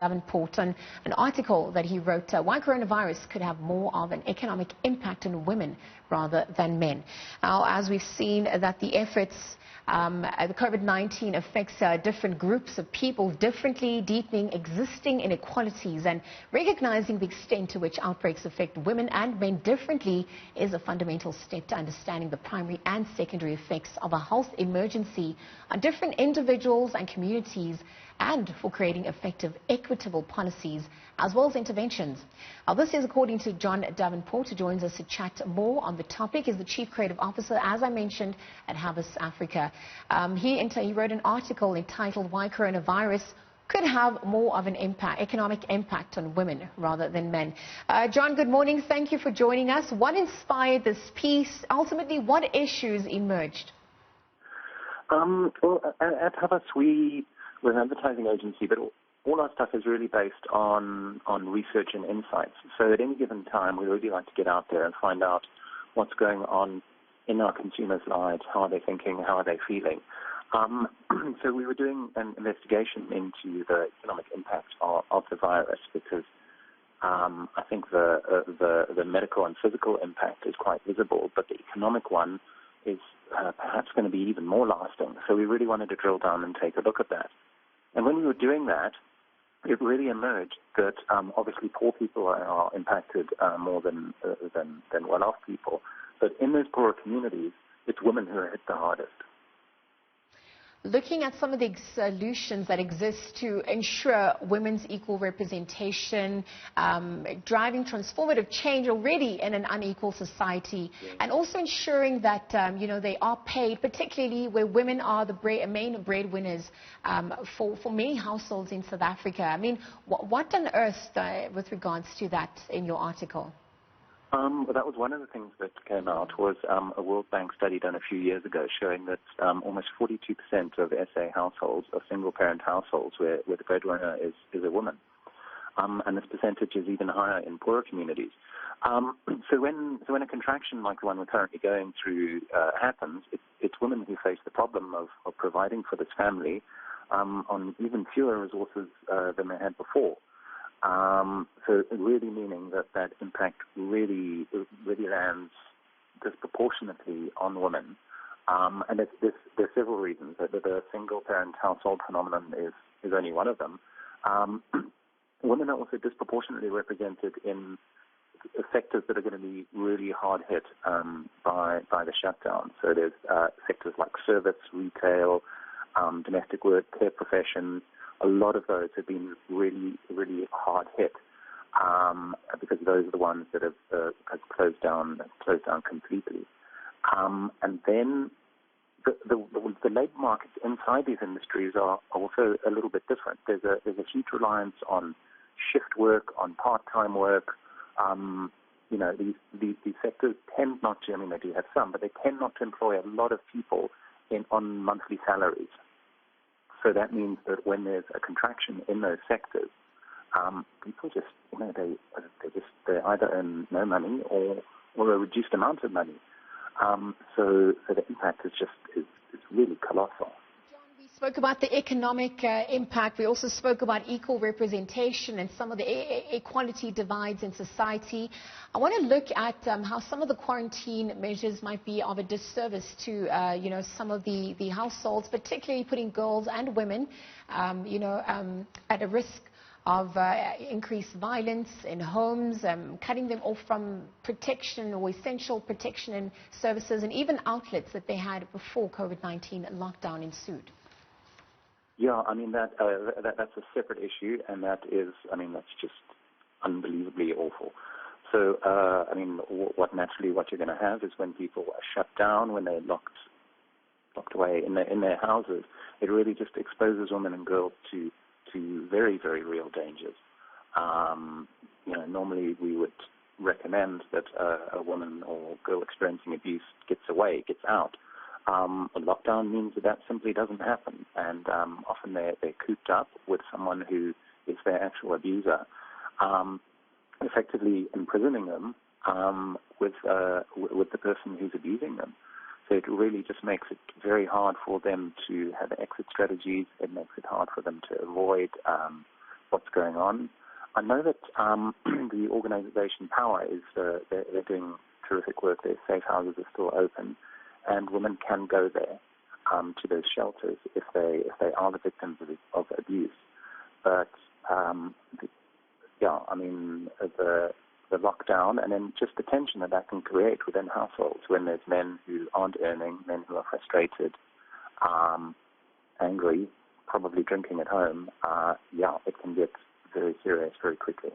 Davenport on an article that he wrote, why coronavirus could have more of an economic impact on women rather than men. Now, as we've seen that the efforts, the COVID-19 affects different groups of people differently, deepening existing inequalities and recognizing the extent to which outbreaks affect women and men differently is a fundamental step to understanding the primary and secondary effects of a health emergency on different individuals and communities, and for creating effective, equitable policies as well as interventions. Now, this is according to John Davenport, who joins us to chat more on the topic. He's the Chief Creative Officer, as I mentioned, at Newzroom Afrika. He wrote an article entitled Why Coronavirus Could Have More of an Economic Impact on Women Rather Than Men. John, good morning. Thank you for joining us. What inspired this piece? Ultimately, what issues emerged? Well, at Newzroom, we're an advertising agency, but all our stuff is really based on research and insights. So at any given time, we really like to get out there and find out what's going on in our consumers' lives, how are they thinking, how are they feeling. So we were doing an investigation into the economic impact of the virus because I think the medical and physical impact is quite visible, but the economic one is perhaps going to be even more lasting. So we really wanted to drill down and take a look at that. And when we were doing that, it really emerged that obviously poor people are impacted more than well-off people. But in those poorer communities, it's women who are hit the hardest. Looking at some of the solutions that exist to ensure women's equal representation, driving transformative change already in an unequal society, and also ensuring that they are paid, particularly where women are the main breadwinners for many households in South Africa. I mean, what on earth with regards to that in your article? Well, that was one of the things that came out was a World Bank study done a few years ago showing that almost 42% of SA households are single-parent households where the breadwinner is a woman. And this percentage is even higher in poorer communities. So when a contraction like the one we're currently going through happens, it's women who face the problem of providing for this family on even fewer resources than they had before. So really meaning that impact really lands disproportionately on women. And there's several reasons. The single-parent household phenomenon is only one of them. Women are also disproportionately represented in sectors that are going to be really hard hit by the shutdown. So there's sectors like service, retail, domestic work, care professions. A lot of those have been really, really hard hit because those are the ones that have closed down completely. And then the labour markets inside these industries are also a little bit different. There's a huge reliance on shift work, on part-time work. These sectors tend not to. I mean, they do have some, but they tend not to employ a lot of people on monthly salaries. So that means that when there's a contraction in those sectors, people just, they either earn no money or a reduced amount of money. So the impact is really colossal. We spoke about the economic impact. We also spoke about equal representation and some of the equality divides in society. I want to look at how some of the quarantine measures might be of a disservice to, some of the households, particularly putting girls and women, at a risk of increased violence in homes, cutting them off from protection or essential protection and services and even outlets that they had before COVID-19 lockdown ensued. Yeah, I mean, that's a separate issue, and that's just unbelievably awful. So, what you're going to have is when people are shut down, when they're locked away in their houses, it really just exposes women and girls to very, very real dangers. Normally we would recommend that a woman or girl experiencing abuse gets out. A lockdown means that simply doesn't happen, and often they're cooped up with someone who is their actual abuser, effectively imprisoning them with the person who's abusing them. So it really just makes it very hard for them to have exit strategies. It makes it hard for them to avoid what's going on. I know that the organisation Power is they're doing terrific work. Their safe houses are still open, and women can go there to those shelters if they are the victims of abuse. But the lockdown and then just the tension that can create within households when there's men who aren't earning, men who are frustrated, angry, probably drinking at home, it can get very serious very quickly.